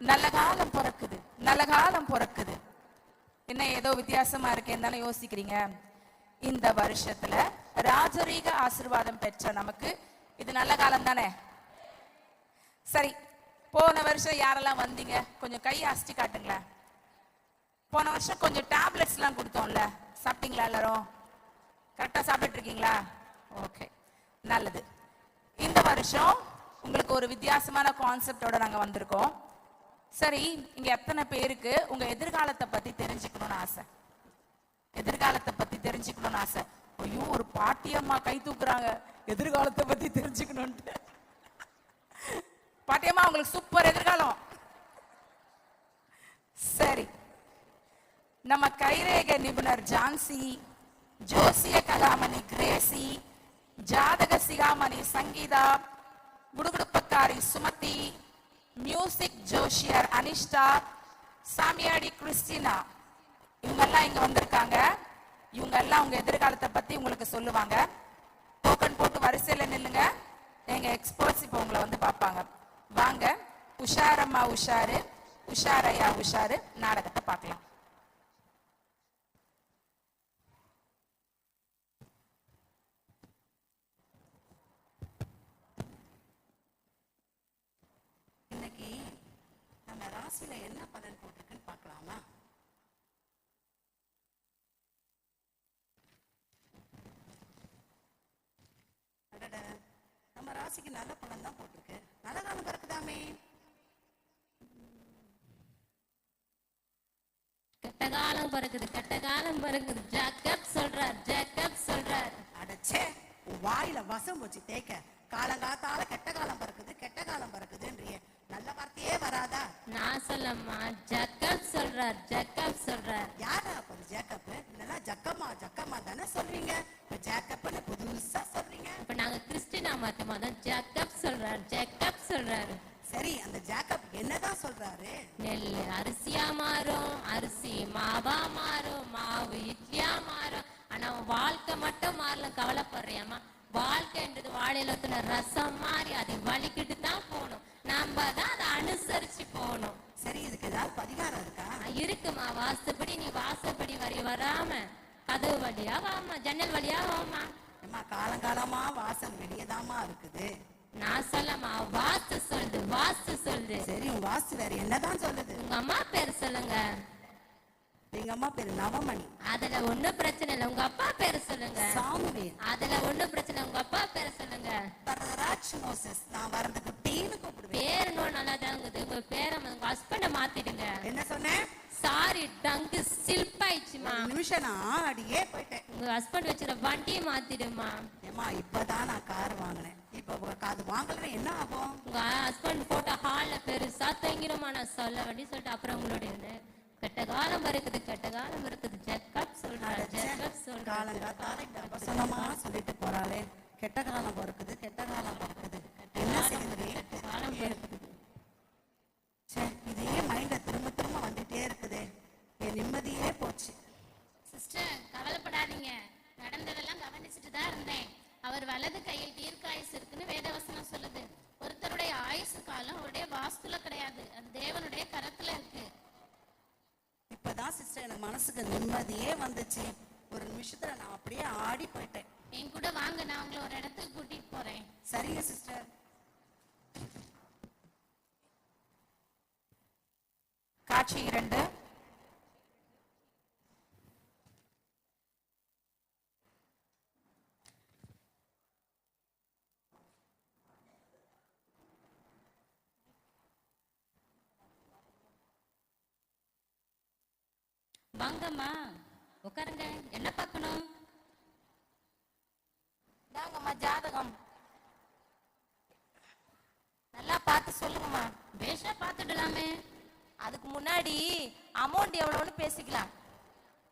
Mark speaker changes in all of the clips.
Speaker 1: நல்ல காலம் பிறக்குது, நல்ல காலம் பிறக்குது. என்ன ஏதோ வித்தியாசமா இருக்கேன்னு தானே யோசிக்கிறீங்க? இந்த வருஷத்துல ராஜரீக ஆசீர்வாதம் பெற்ற நமக்கு இது நல்ல காலம் தானே. சரி, போன வருஷம் யாரெல்லாம் வந்தீங்க கொஞ்சம் கை அசைச்சு காட்டுங்களேன். போன வருஷம் கொஞ்சம் டேப்லெட்ஸ் எல்லாம் கொடுத்தோம்ல, சாப்பிட்டீங்களா? எல்லாரும் கரெக்டா சாப்பிட்டு இருக்கீங்களா? ஓகே, நல்லது. இந்த வருஷம் உங்களுக்கு ஒரு வித்தியாசமான கான்செப்டோட நாங்க வந்திருக்கோம். சரி, இங்க எத்தனை பேருக்கு உங்க எதிர்காலத்தை பத்தி தெரிஞ்சுக்கணும்னு ஆசை? எதிர்காலத்தை பத்தி தெரிஞ்சுக்கணும்னு ஆசை? ஐயோ, ஒரு பாட்டியம்மா கை தூக்குறாங்க எதிர்காலத்தை பத்தி தெரிஞ்சுக்கணும்னு. பாட்டியம்மா, உங்களுக்கு சூப்பர் எதிர்காலம். சரி, நம்ம கைரேகை நிபுணர் ஜான்சி, ஜோசிய கலாமணி கிரேசி, ஜாதக சிகாமணி சங்கீதா, குடுகுடுப்பக்காரி சுமதி, மியூசிக் ஜோஷியர் அனிஷ்டா, சாமியாடி கிறிஸ்டினா, இவங்கெல்லாம் இங்க வந்திருக்காங்க. இவங்க எல்லாம் உங்க எதிர்காலத்தை பத்தி உங்களுக்கு சொல்லுவாங்க. டோக்கன் போட்டு வரிசையில நில்லுங்க. எங்க எக்ஸ்பர்ட்ஸ் இப்போ உங்களை வந்து பார்ப்பாங்க. வாங்க, உஷாரம்மா உஷாரு, உஷாரையா உஷாரு, நாடகத்தை பார்க்கலாம். இன்னைக்கு நம்ம ராசியில என்ன பலன் போட்டிருக்குன்னு பார்க்கலாமா? நம்ம ராசிக்கு நல்ல பலன் தான் போட்டிருக்கு. நல்ல காலம் பிறக்குதாமே.
Speaker 2: கெட்ட காலம் பிறக்குது, கெட்ட காலம் பிறக்குது. ஜேக்கப் சொல்றார், ஜேக்கப் சொல்றார்.
Speaker 1: அடச்சே, வாயில வசம் வச்சு தேக்க காலங்காத்தால கெட்ட காலம் பிறக்குது, கெட்ட காலம் பிறக்குதுன்றிய நல்ல வார்த்தையே வராதா?
Speaker 2: நான் சொல்லம்மா, ஜேக்கப் சொல்றார், ஜேக்கப் சொல்றார்.
Speaker 1: யாரா அப்ப ஜேக்கப்? இல்லைன்னா ஜக்கம்மா, ஜக்கம்மா தானே சொல்றீங்க. இப்ப ஜேக்கப்னு புதுசா சொல்றீங்க.
Speaker 2: இப்ப நாங்க கிறிஸ்டினா மாத்தமா தான் ஜேக்கப் சொல்றார், ஜேக்கப் சொல்றாரு.
Speaker 1: சரி, அந்த ஜேக்கப் என்னதான் சொல்றாரு?
Speaker 2: நெல் அரிசியா மாறும், அரிசி மாவா மாறும், மாவு இட்லியா மாறும். ஆனா வாழ்க்கை மட்டும் மாறல. கவலைப்படுறியாமா? வாழ்க்கைன்றது வாழையில ஊத்துன ரசம் மாதிரி அதை வலிக்கிட்டு தான் போகணும். நம்ம தான் அதை அனுசரிச்சு போகணும்.
Speaker 1: சரி, இதுக்கு ஏதாவது பரிகாரம் இருக்கா?
Speaker 2: இருக்குமா, வாஸ்துப்படி. நீ வாசப்படி வராம கதவு வழியா வாமா, ஜன்னல் வழியா வாமா.
Speaker 1: அம்மா, காலங்காலமா வாசல் வெளியதாமா இருக்குது.
Speaker 2: நான் சொல்லமா, வாஸ்து சொல்லுது, வாஸ்து சொல்லுது.
Speaker 1: சரி, உங்க வாஸ்து வேற என்னதான் சொல்லுது?
Speaker 2: உங்க அம்மா பேர் சொல்லுங்க.
Speaker 1: எங்க அம்மா பேரு நவமணி.
Speaker 2: அதுல ஒண்ணும் பிரச்சனை இல்லை. உங்க அப்பா பேரு சொல்லுங்க.
Speaker 1: சாமுவேல்.
Speaker 2: அதுல ஒண்ணும் பிரச்சனை. உங்க அப்பா பேரு சொல்லுங்க.
Speaker 1: பரராட்சனோசஸ். நான் வரதுக்கு டீனு கூப்பிடுவேன்.
Speaker 2: பேரு நல்லா தான் இருக்குது. உங்க பேரை உங்க ஹஸ்பண்ட மாத்திடுங்க.
Speaker 1: என்ன சொன்னேன்?
Speaker 2: சாரி, டங்கு சில்பாயிடுச்சுமா.
Speaker 1: நிமிஷம் நான் அடியே போயிட்டேன்.
Speaker 2: உங்க ஹஸ்பண்ட் வச்சுற வண்டியை மாத்திடுமா.
Speaker 1: ஏமா, இப்பதான் நான் கார் வாங்கினேன். இப்ப அது வாங்கலன்னா என்ன ஆகும்?
Speaker 2: உங்க ஹஸ்பண்ட் போட்ட ஹால்ல பெருசா தங்கிடுமா. நான் சொல்ல வண்டி சொல்லிட்டு அப்புறம் உங்களுடைய கெட்ட காலம் இருக்குது, கெட்ட காலம் இருக்குது. ஜேக்கப் சொல்றாரு, ஜேக்கப் சொல்றாரு.
Speaker 1: காலங்காத்தால இந்த வசனமா சொல்லிட்டு போறாளே, கெட்ட காலம் பிறக்குது, கெட்ட காலம் பிறக்குது. என்ன செய்யுது?
Speaker 2: கெட்ட காலம் பிறக்குது.
Speaker 1: சரி, இதையே மைண்ட்ல திரும்ப திரும்ப வந்துட்டே இருக்குதே. என் நிம்மதியே போச்சு.
Speaker 3: சிஸ்டர், கவலைப்படாதீங்க. நடந்ததெல்லாம் கவனிச்சுட்டு தான் இருந்தேன். அவர் வலது கையில் தீர்க்காயுசு இருக்குன்னு வேதவசனம் சொல்லுது. ஒருத்தருடைய ஆயுசு காலம் அவருடைய வாஸ்துல கிடையாது, அது தேவனுடைய கரத்துல இருக்கு.
Speaker 1: இப்பதான் சிஸ்டர் எனக்கு மனசுக்கு நிம்மதியே வந்துச்சு. ஒரு நிமிஷத்துல நான் அப்படியே ஆடி போயிட்டேன்.
Speaker 3: என் கூட வாங்க, நான் உங்களை ஒரு இடத்துக்கு கூட்டிட்டு போறேன்.
Speaker 1: சரிங்க சிஸ்டர். காட்சி 2.
Speaker 2: வாங்கம்மா, உட்காருங்க. என்ன பார்க்கணும்?
Speaker 1: தாங்கம்மா ஜாதகம். நல்லா பார்த்து சொல்லுங்கம்மா.
Speaker 2: பேஷா பார்த்துடலாமே.
Speaker 1: அதுக்கு முன்னாடி அமௌண்ட் எவ்வளவுன்னு பேசிக்கலாம்.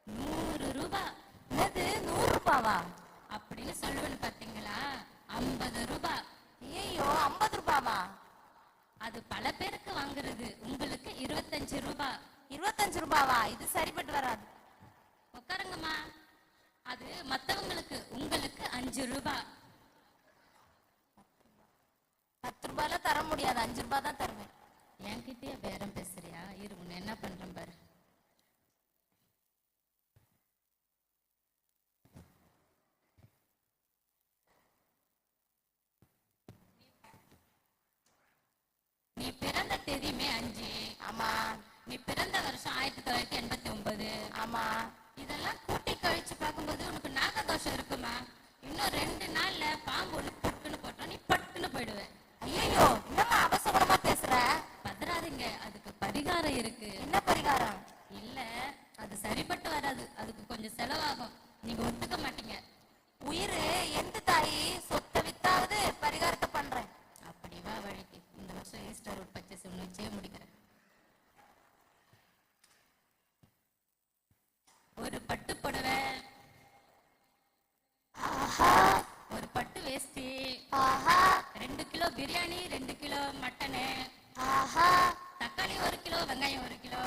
Speaker 2: 100 ரூபாய்.
Speaker 1: என்னது, 100 ரூபாவா?
Speaker 2: அப்படின்னு சொல்லுவேன்னு பாத்தீங்களா? 50 ரூபாய்.
Speaker 1: ஐயோ, 50 ரூபாவா?
Speaker 2: அது பல பேருக்கு வாங்குறது. உங்களுக்கு 25 ரூபாய்.
Speaker 1: 25 ரூபாவா? இது சரிப்பட்டு வராது.
Speaker 2: உட்காருங்கம்மா. அது மத்தவங்களுக்கு, உங்களுக்கு 5 ரூபாய்.
Speaker 1: 10 ரூபாய்ல தர முடியாது, 5 ரூபாய் தான் தருவேன்.
Speaker 2: என்கிட்டயே பேரம் பேச பிறந்த வருஷம் 1989.
Speaker 1: ஆமா.
Speaker 2: இதெல்லாம் கூட்டி கழிச்சு பார்க்கும்போது உனக்கு நாக தோஷம் இருக்குமா? இன்னும் 2 நாள்ல பாம்பு ஒண்ணு பட்டுன்னு போட்டோம், நீ பட்டுன்னு போயிடுவேன்.
Speaker 1: ஐயோ, என்னம்மா அவசரமா பேசுற?
Speaker 2: பதறாதீங்க, அதுக்கு பரிகாரம் இருக்கு.
Speaker 1: என்ன பரிகாரம்?
Speaker 2: இல்ல, அது சரிப்பட்டு வராது, அதுக்கு கொஞ்சம் செலவாகும். நீங்க ஒத்துக்க மாட்டீங்க.
Speaker 1: உயிர் எந்த தாயி? சொத்தை வித்தாவது பரிகாரத்தை பண்றேன்.
Speaker 2: அப்படி வா வழிக்கு. இந்த வருஷம் ஈஸ்டர் ரோட் பர்ச்சேஸ் ஒன்று வச்சே முடிக்கிறேன். ஒரு பட்டு புடவை, ஒரு பட்டு வேஷ்டி, 2 கிலோ பிரியாணி, 2 கிலோ மட்டனு, தக்காளி 1 கிலோ, வெங்காயம் 1 கிலோ,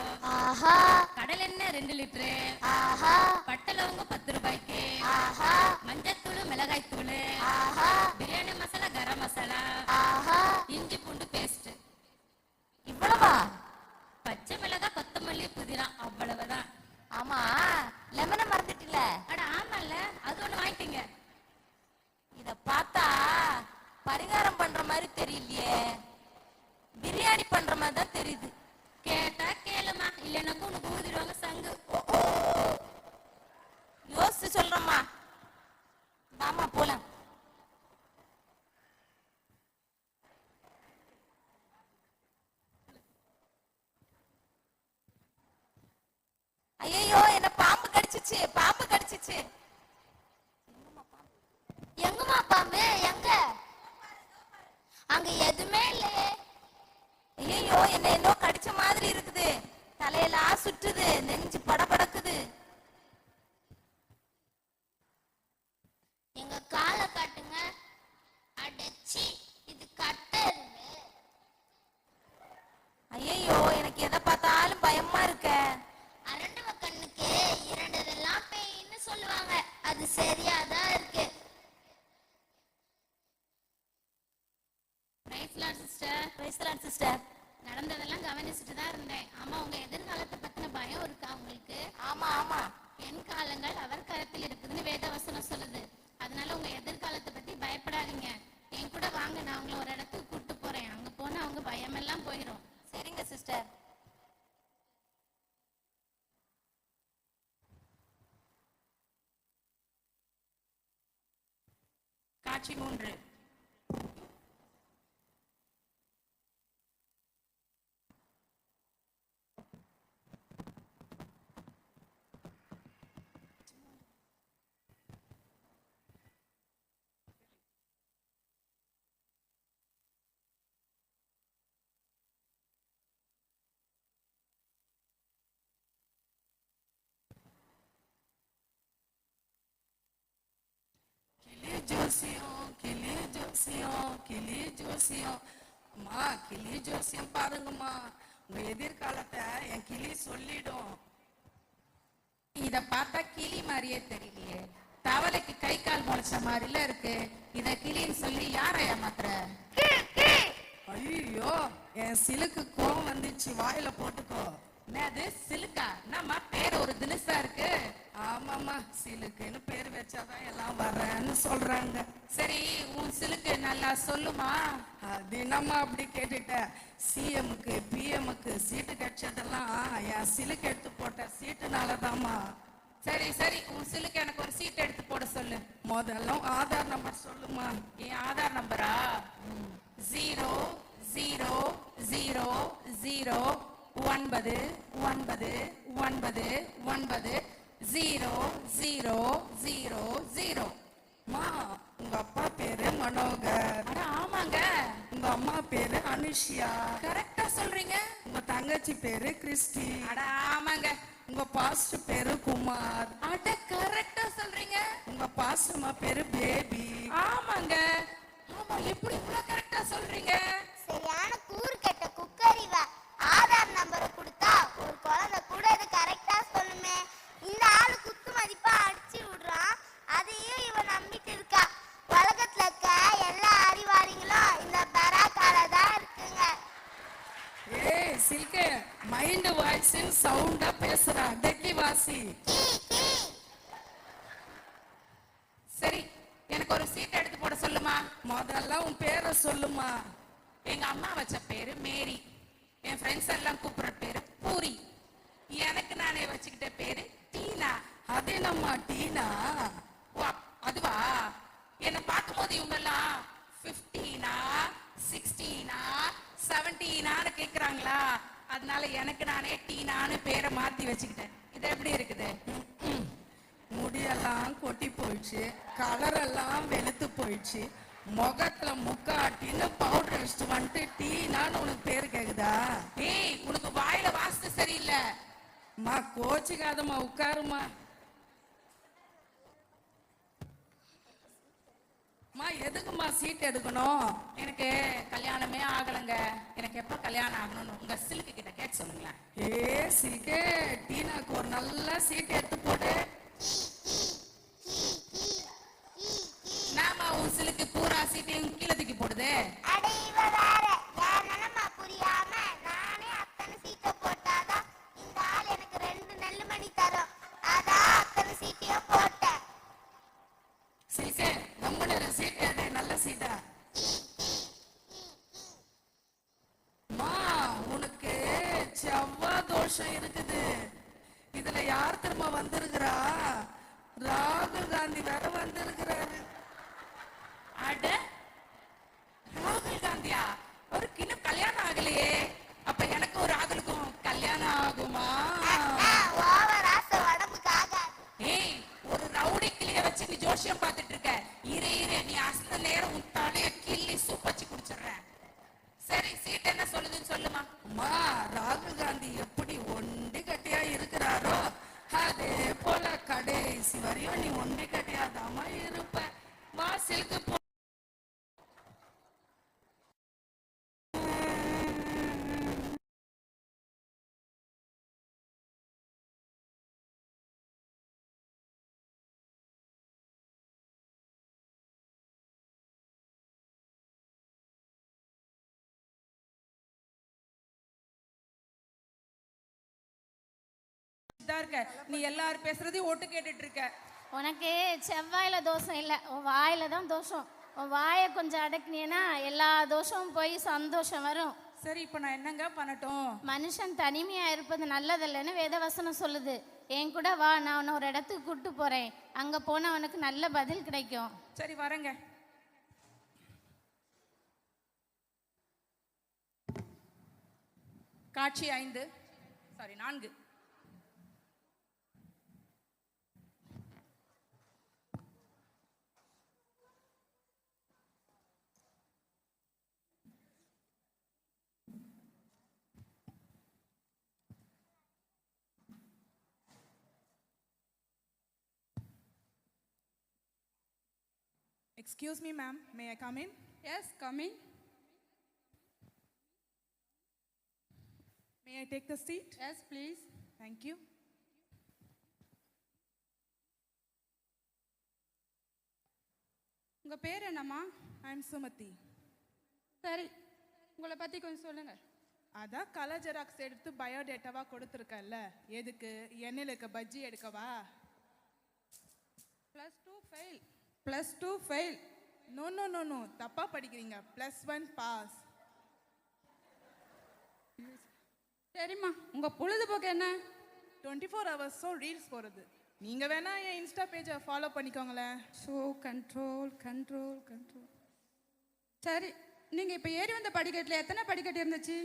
Speaker 2: கடல் எண்ணெய் 2 லிட்டரு, பட்டை லவங்கம் 10 ரூபாய்க்கு, மஞ்சத்தூள், மிளகாய் தூள், பிரியாணி மசாலா, கரம் மசாலா, இஞ்சி பூண்டு பேஸ்ட்.
Speaker 1: இவ்வளவா?
Speaker 2: பச்சை மிளகாய், கொத்தமல்லி, புதினா, அவ்வளவுதான்.
Speaker 1: ஆமா, லெமனை மறந்துட்டில?
Speaker 2: அட ஆமால, அது ஒண்ணு வாங்கிட்டீங்க.
Speaker 1: இத பார்த்தா பரிகாரம் பண்ற மாதிரி தெரியலையே, பிரியாணி பண்ற மாதிரி தான் தெரியுது.
Speaker 2: கேட்டா கேளுமா, இல்லைன்னாக்கும் உனக்கு ஊதிடுவாங்க சங்கு.
Speaker 1: யோசிச்சு சொல்றேம்மா. வாமா போலாம். ஐயோ, என்ன பாம்பு கடிச்சிச்சு, பாம்பு கடிச்சிச்சு.
Speaker 3: எங்கம்மா பாம்பு? எங்க? அங்க எதுவுமே இல்லையே.
Speaker 1: ஐயோ, என்ன ஏதோ கடிச்ச மாதிரி இருக்குது. தலையெல்லாம் சுற்றுது, நெஞ்சு படபடக்குது.
Speaker 3: எங்க காலை காட்டுங்க. அடச்சி, இது கட்டருங்க.
Speaker 1: ஐயோ, எனக்கு எதை பார்த்தாலும் பயமா இருக்க.
Speaker 3: அரண்டவ கண்ணுக்கு இரண்டதெல்லாம் பேயின்னு சொல்லுவாங்க. அது சரியாதான் இருக்கு.
Speaker 1: சிஸ்டர்,
Speaker 3: நடந்ததெல்லாம் கவனிச்சுட்டு தான் இருந்தேன். ஆமா, உங்க எதிர்காலத்தை பத்தின பயம் இருக்கா உங்களுக்கு?
Speaker 1: ஆமா ஆமா.
Speaker 3: என் காலங்கள் அவர் கரத்தில் இருக்குதுன்னு வேதவசனம் சொல்லுது. அதனால உங்க எதிர்காலத்தை பத்தி பயப்படாதீங்க. என் கூட வாங்க, நான் உங்களை ஒரு இடத்துக்கு கூட்டு போறேன். அங்க போனா அவங்க பயமெல்லாம் போயிடும்.
Speaker 1: சரிங்க சிஸ்டர். காட்சி 3. கிளி ஜோசியம். அம்மா, கிளி ஜோசியம் பாருங்கம்மா, உங்க எதிர்காலத்தை என் கிளி சொல்லிடும். இத பார்த்தா கிளி மாதிரியே தெரியலையே, தவளைக்கு கை கால் முளைச்ச மாதிரில இருக்கு. இத கிளின்னு சொல்லி யார ஏமாத்துற? ஐயோ, என் சிலுக்கு கோவம் வந்துச்சு, வாயில போட்டுக்கோ. என்னது சிலுக்கா? என்னம்மா பேர் ஒரு தினுசா இருக்கு? ஆமாம்மா, சிலுக்குன்னு பேர் வச்சாதான் எல்லாம் வர்றேன்னு சொல்றாங்க. சரி, உன் சிலுக்கு நல்லா சொல்லுமா. அது என்னம்மா அப்படி கேட்டுட்ட? சிஎம்க்கு பிஎம்க்கு சீட்டு கிடைச்சதெல்லாம் என் சிலுக்கு எடுத்து போட்ட சீட்டுனாலதாம்மா. சரி சரி, உன் சிலுக்கு எனக்கு ஒரு சீட் எடுத்து போட சொல்லு. முதல்ல ஆதார் நம்பர் சொல்லுமா. என் ஆதார் நம்பரா? 0 0 0 0 9 9 9 9 0 0 0 0. மா, உங்க அப்பா பேரு மனோகர். அட ஆமாங்க. உங்க அம்மா பேரு அனுஷியா. கரெக்டா சொல்றீங்க. உங்க தங்கச்சி பேரு கிறிஸ்டி. அட ஆமாங்க. உங்க பாஸ்டர் பேரு குமார். அட கரெக்டா சொல்றீங்க. உங்க பாஸ்டர்மா பேரு பேபி. ஆமாங்க. ஆமா, எப்படி இவ்வளவு கரெக்டா சொல்றீங்க?
Speaker 3: சரியான கூறு கெட்ட குக்கரிவ. ஆதார் நம்பரை கொடுத்தா ஒரு குழந்தை கூட இது கரெக்டா சொல்லுமே. இந்த ஆளு குத்து மதிப்பா அடிச்சு விடுறான், அதையும் இவன் நம்பிட்டு இருக்கா. உலகத்துல இருக்க எல்லா அறிவாளிகளும் இந்த பராக்கால தான் இருக்குங்க.
Speaker 1: ஏய் சில்கே, மைண்ட் வாய்ஸ் சவுண்டா பேசுறா, டெக்கி வாசி. சரி, எனக்கு ஒரு சீட் எடுத்து போட சொல்லுமா. முதல்ல உன் பேரை சொல்லுமா. எங்க அம்மா வச்ச பேரு மேரி, என் ஃப்ரெண்ட்ஸ் எல்லாம் கூப்பிடுற பேரு பூரி. எனக்கு நானே வச்சுக்கிட்ட பேரு டீனா.
Speaker 4: அது என்னம்மா டீனா?
Speaker 1: ஓ, அதுவா? என்னை பார்க்கும்போது இவங்க எல்லாம் 15 16 17 கேக்குறாங்களா, அதனால எனக்கு நானே டீனான்னு பேரை மாத்தி வச்சுக்கிட்டேன். இது எப்படி இருக்குது?
Speaker 4: முடியெல்லாம் கொட்டி போயிடுச்சு, கலர் எல்லாம் வெளுத்து போயிடுச்சு, முகத்துல முக்காட்டின்னு பவுடர் வச்சுட்டு வந்துட்டு டீனான்னு உனக்கு பேரு கேக்குதா?
Speaker 1: ஏய், உனக்கு வாயில வாஸ்து சரியில்லை.
Speaker 4: மா கோச்சிக்காதம்மா, உட்காருமா. மா எதுக்குமா சீட் எடுக்கணும்?
Speaker 1: எனக்கு கல்யாணமே ஆகலைங்க. எனக்கு எப்ப கல்யாணம் ஆகணும்னு உங்க சிலுக்கு கிட்ட கேட்க சொல்லுங்களேன்.
Speaker 4: ஏ சீக்கே, டீனாக்கு ஒரு நல்ல சீட் எடுத்து போடு.
Speaker 1: நாம உன் சிலுக்கு பூரா சீட்டையும் கீழே தூக்கி போடுது.
Speaker 5: அட இவ வேற, என் நிலைமை புரியாம நானே அத்தனை சீட்டை போட்டாதான் இந்த ஆள் எனக்கு 2 நெல்லு மணி தரும். அதான் அத்தனை சீட்டையும் போட்டேன்.
Speaker 4: சீக்கே, நம்மள சீட் எடு, நல்ல சீட்டா. மா உனக்கு செவ்வாய் தோஷம் இருக்குது. இதுல யார் திரும்ப வந்திருக்கிறா? ராகுல் காந்தி வேற வந்திருக்கிறாரு.
Speaker 1: அட, ராகுல் காந்தியா? அவருக்கு இன்னும் கல்யாணம் ஆகலையே. அப்ப எனக்கு ஒரு ராகுலுக்கும் கல்யாணம் ஆகுமா?
Speaker 5: ஓவர் ஆசை உடம்புக்கு ஆகாது.
Speaker 1: ஏய், ஒரு ரவுடி கிளிய வச்சு நீ ஜோசியம் பார்த்துட்டு இருக்க. இரு இரு, நீ அசந்த நேரம் உன் தலைய கிள்ளி சூப் வச்சு குடிச்சிடுறேன். சரி, சீட் என்ன சொல்லுதுன்னு சொல்லுமா.
Speaker 4: அம்மா, ராகுல் காந்தி எப்படி ஒண்டி கட்டியா இருக்கிறாரோ அதே போல கடைசி வரையும் நீ ஒண்டி கட்டியாதாமா இருப்ப. வாசலுக்கு போ.
Speaker 1: இதா இருக்க, நீ எல்லாரும் பேசுறதையும் ஒட்டு கேட்டுட்டு இருக்க.
Speaker 3: உனக்கு செவ்வாயில தோஷம் இல்லை, உன் வாயில தான் தோஷம். உன் வாயை கொஞ்சம் அடக்குனீன்னா எல்லா தோஷமும் போய் சந்தோஷம் வரும்.
Speaker 1: சரி, இப்ப நான் என்னங்க பண்ணட்டும்?
Speaker 3: மனுஷன் தனிமையா இருப்பது நல்லதில்லைன்னு வேதவசனம் சொல்லுது. என் கூட வா, நான் உன்னை ஒரு இடத்துக்கு கூட்டு போறேன். அங்க போனா உனக்கு நல்ல பதில் கிடைக்கும்.
Speaker 1: சரி, வரேங்க. காட்சி 5, sorry 4.
Speaker 6: Excuse me, ma'am. May I come in?
Speaker 4: Yes, coming.
Speaker 6: May I take the seat?
Speaker 4: Yes, please.
Speaker 6: Thank you.
Speaker 4: உங்க பேர் என்னம்மா?
Speaker 6: I am Sumati.
Speaker 4: சரி, உங்களை பத்தி கொஞ்சம் சொல்லுங்க.
Speaker 6: அதான் கலர் ஜெராக்ஸ் எடுத்து பயோடேட்டாவா கொடுத்துருக்கல்ல, எதுக்கு? எண்ணெயிலுக்கு பஜ்ஜி எடுக்கவா?
Speaker 4: +2 fail. +2 fail.
Speaker 6: No no no no, தப்பா படிக்கிறீங்க. +1 பாஸ்.
Speaker 4: சரிம்மா, உங்க பொழுதுபோக்கு என்ன?
Speaker 6: 24 ஹவர்ஸும் ரீல்ஸ் போகிறது. நீங்க வேணா என் இன்ஸ்டா பேஜை ஃபாலோ பண்ணிக்கோங்களேன்.
Speaker 4: So control control control. சரி, நீங்க இப்ப ஏறி வந்த படிக்கட்டுல எத்தனை படிக்கட்டு இருந்துச்சு?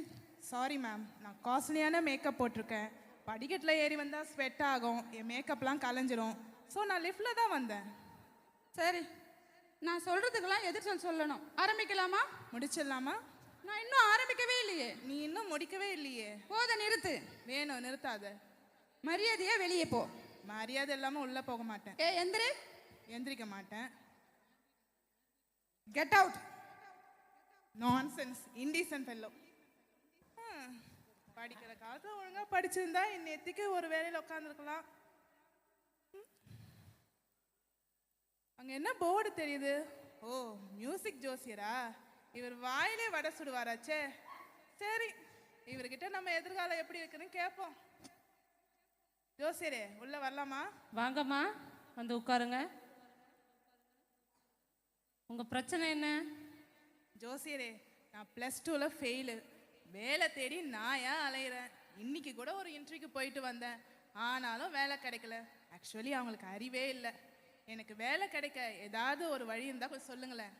Speaker 6: சாரி மேம், நான் காஸ்ட்லியான மேக்கப் போட்டிருக்கேன். படிக்கட்டில் ஏறி வந்தால் ஸ்வெட் ஆகும், என் மேக்கப்லாம் கலைஞ்சிரும். ஸோ நான் லிஃப்டில் தான் வந்தேன்.
Speaker 4: சரி, நான் சொல்றதுக்கெல்லாம் எதிர்த்து சொல்லணும். ஆரம்பிக்கலாமா?
Speaker 6: முடிச்சிடலாமா?
Speaker 4: நான் இன்னும் ஆரம்பிக்கவே இல்லையே.
Speaker 6: நீ இன்னும் முடிக்கவே இல்லையே.
Speaker 4: போத நிறுத்து.
Speaker 6: வேணும், நிறுத்தாத.
Speaker 4: மரியாதையா வெளியே போ.
Speaker 6: மரியாதை இல்லாமல் உள்ளே போக மாட்டேன்.
Speaker 4: எந்திரி.
Speaker 6: எந்திரிக்க மாட்டேன்.
Speaker 4: Get out.
Speaker 6: Nonsense, indecent fellow. படிக்கிற காலத்தில் ஒழுங்காக படிச்சிருந்தா இன்னத்துக்கு ஒரு வேலையில் உட்காந்துருக்கலாம். அங்கே என்ன போர்டு தெரியுது? ஓ, மியூசிக் ஜோசியரா? இவர் வாயிலே வடை சுடுவாராச்சே. சரி, இவர்கிட்ட நம்ம எதிர்காலம் எப்படி இருக்குன்னு கேட்போம். ஜோசியரே, உள்ள வரலாமா?
Speaker 7: வாங்கம்மா, வந்து உட்காருங்க. உங்க பிரச்சனை என்ன?
Speaker 6: ஜோசியரே, நான் +2ல ஃபெயிலு. வேலை தேடி நான் ஏன் அலையிறேன்? இன்னைக்கு கூட ஒரு இன்டர்வியூக்கு போயிட்டு வந்தேன், ஆனாலும் வேலை கிடைக்கல. ஆக்சுவலி அவங்களுக்கு அறிவே இல்லை. எனக்கு வேலை கிடைக்க ஏதாவது ஒரு வழி இருந்தால் கொஞ்சம் சொல்லுங்களேன்.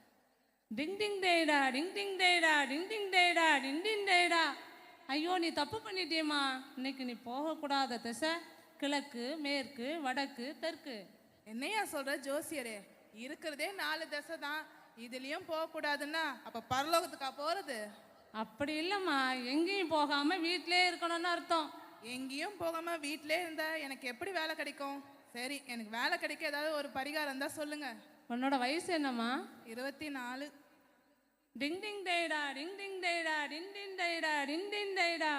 Speaker 7: டிங் டிங் டேடா டிங் டிங் டேடா டிங் டிங் டேடா டிங் டிங் டேடா. ஐயோ நீ தப்பு பண்ணிட்டியம்மா. இன்னைக்கு நீ போகக்கூடாத திசை கிழக்கு, மேற்கு, வடக்கு, தெற்கு.
Speaker 6: என்னையா சொல்ற ஜோசியரே? இருக்கிறதே 4 திசை தான், இதுலயும் போகக்கூடாதுன்னா அப்ப பரலோகத்துக்கா போறது?
Speaker 7: அப்படி இல்லைம்மா, எங்கேயும் போகாம வீட்டிலே இருக்கணும்னு அர்த்தம்.
Speaker 6: எங்கேயும் போகாம வீட்டிலே இருந்தா எனக்கு எப்படி வேலை கிடைக்கும்? சரி, எனக்கு வேலை கிடைக்க ஏதாவது ஒரு பரிகாரம் இருந்தா சொல்லுங்க.
Speaker 7: உன்னோட வயசு என்னம்மா?
Speaker 6: 24.
Speaker 7: டிங் டிங் டேடா டிங் டிங் டேடா டிங் டிங் டேடா டிங் டிங் டேடா.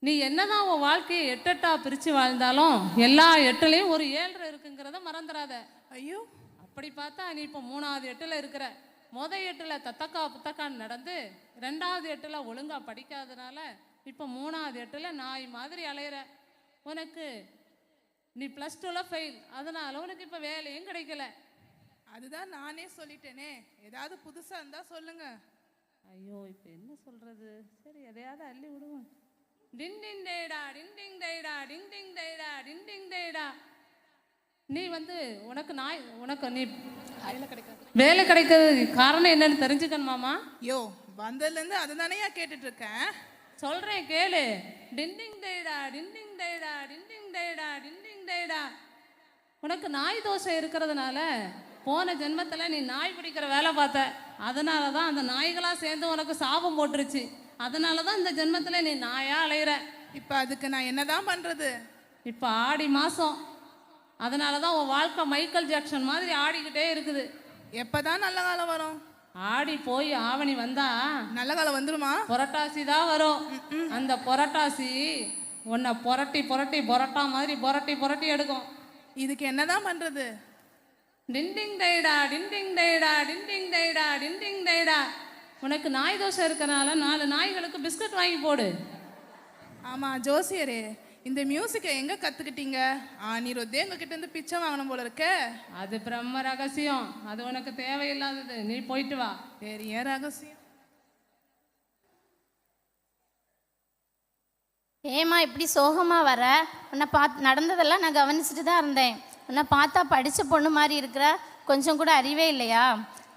Speaker 7: நீ என்னதான் உன் வாழ்க்கையை 8 பிரிச்சு வாழ்ந்தாலும் எல்லா 8லையும் ஒரு 7 இருக்குங்கிறத மறந்துடாத.
Speaker 6: ஐயோ,
Speaker 7: அப்படி பார்த்தா நீ இப்போ 3வது 8ல் இருக்கிற. மொதல் 8ல் தத்தக்கா புத்தக்கான்னு நடந்து 2வது 8ல் ஒழுங்கா படிக்காதனால இப்போ 3வது 8ல் நாய் மாதிரி அலையிற. உனக்கு நீ +2ல ஃபெயில், அதனால உனக்கு இப்போ வேலையும் கிடைக்கல.
Speaker 6: அதுதான் நானே சொல்லிட்டேனே, ஏதாவது புதுசா இருந்தா சொல்லுங்க.
Speaker 7: ஐயோ இப்போ என்ன சொல்றது? சரி எதையாவது அள்ளி விடுவோம். டிங் டிங் டேடா டிங் டிங் டேடா டிங் டிங் டேடா டிங் டிங் டேடா. நீ உனக்கு நீ வேலை கிடைக்கிறது காரணம் என்னன்னு தெரிஞ்சுக்கணுமாமா?
Speaker 6: யோ, வந்ததுலேருந்து அதுதானேயா கேட்டுட்டு இருக்கேன்.
Speaker 7: சொல்றேன் கேளு. டிங் டிங் டேடா டிங் டிங் டேடா டிங் டிங் டேடா டிங் டிங் டேடா. உனக்கு நாய் தோசை இருக்கிறதுனால போன ஜென்மத்தில் நீ நாய் பிடிக்கிற வேலை பார்த்த. அதனால தான் அந்த நாய்களாக சேர்ந்து உனக்கு சாபம் போட்டுருச்சு. அதனால தான் இந்த ஜென்மத்தில் நீ நாயா அலையிற.
Speaker 6: இப்போ அதுக்கு நான் என்னதான் பண்றது?
Speaker 7: இப்போ ஆடி மாதம், அதனால தான் உன் வாழ்க்கை மைக்கேல் ஜாக்சன் மாதிரி ஆடிக்கிட்டே இருக்குது.
Speaker 6: எப்பதான் நல்ல காலம் வரும்?
Speaker 7: ஆடி போய் ஆவணி வந்தா
Speaker 6: நல்ல காலம் வந்துருமா?
Speaker 7: புரட்டாசி தான் வரும். அந்த புரட்டாசி உன்னை புரட்டி புரட்டி புரட்டா மாதிரி புரட்டி புரட்டி எடுக்கும்.
Speaker 6: இதுக்கு என்னதான் பண்றது?
Speaker 7: டிண்டிங் டைடா டிண்டிங் டைடா டிண்டிங் டைடா டிண்டிங் டைடா. உனக்கு நாய் தோசை இருக்கனால 4 நாய்களுக்கு பிஸ்கட் வாங்கி போடு.
Speaker 6: ஆமா ஜோசியரே, இந்த மியூசிக்கை எங்க கத்துக்கிட்டீங்க? நீர் ஒத்தே எங்ககிட்ட இருந்து பிச்சை வாங்கணும் போல இருக்க.
Speaker 7: அது பிரம்ம ரகசியம், அது உனக்கு தேவையில்லாதது. நீ போயிட்டு வா.
Speaker 6: பெரிய ரகசியம்.
Speaker 3: ஏமா இப்படி சோகமாக வர? உன்னை நடந்ததெல்லாம் நான் கவனிச்சுட்டு தான் இருந்தேன். உன்னை பார்த்தா படித்த பொண்ணு மாதிரி இருக்கிற, கொஞ்சம் கூட அறிவே இல்லையா?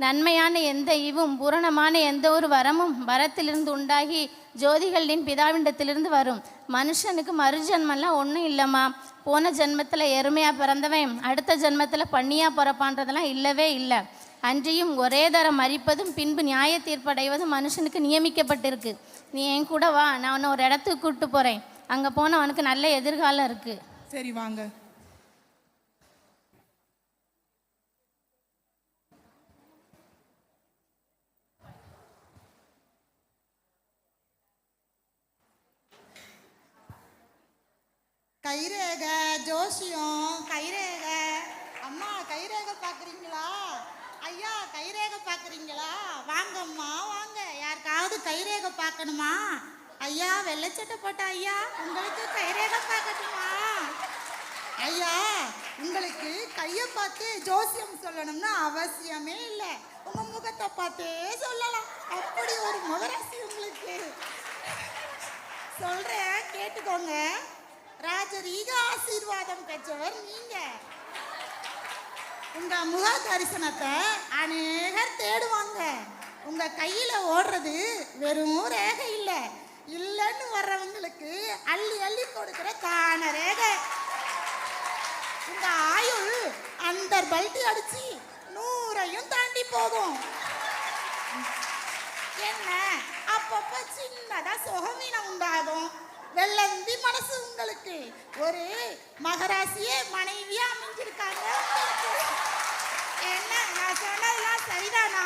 Speaker 3: நன்மையான எந்த ஈவும் பூரணமான எந்த ஒரு வரமும் வரத்திலிருந்து உண்டாகி ஜோதிகளின் பிதாவிண்டத்திலிருந்து வரும். மனுஷனுக்கு மறுஜன்மெல்லாம் ஒன்றும் இல்லைம்மா. போன ஜென்மத்தில் எருமையாக பிறந்தவன் அடுத்த ஜென்மத்தில் பண்ணியாக பிறப்பான்றதெல்லாம் இல்லவே இல்லை. அன்றியும் ஒரே தரம் மறிப்பதும் பின்பு நியாய தீர்ப்படைவதும் மனுஷனுக்கு நியமிக்கப்பட்டிருக்கு. நீ என் கூட வா, நான் உன்னை ஒரு இடத்துக்கு கூப்பிட்டு போகிறேன். அங்கே போனால் அவனுக்கு நல்ல எதிர்காலம் இருக்குது.
Speaker 6: சரி வாங்க.
Speaker 8: கைரேக ஜோசியம், கைரேக. அம்மா கைரேக பார்க்குறீங்களா? ஐயா கைரேக பார்க்குறீங்களா? வாங்கம்மா வாங்க. யாருக்காவது கைரேக பார்க்கணுமா? ஐயா வெள்ளைச்சட்டை போட்ட ஐயா, உங்களுக்கு கைரேக பார்க்கணுமா? ஐயா உங்களுக்கு கையை பார்த்து ஜோசியம் சொல்லணும்னு அவசியமே இல்லை. உங்க முகத்தை பார்த்தே சொல்லலாம். அப்படி ஒரு முகராசி உங்களுக்கு. சொல்றேன் கேட்டுக்கோங்க. ராஜரீக ஆசீர்வாதம் பெற்றவர் நீங்க. உங்க முக தரிசனத்தை அநேகர் தேடுவாங்க. உங்க கையில ஓடுறது வெறும் ரேகை இல்லை, இல்லைன்னு வர்றவங்களுக்கு அள்ளி அள்ளி கொடுக்கிற தான ரேகை. உங்க ஆயுள் அந்த பல்ட்டி அடிச்சு 100ஐயும் தாண்டி போகும். என்ன அப்பப்ப சின்னதா சுகவீனம் உண்டாகும். வெள்ளந்தி மனசு உங்களுக்கு. ஒரு மகராசியே மனைவியா அமைஞ்சிருக்காங்க. என்ன நான் சொன்னதெல்லாம் சரிதானா?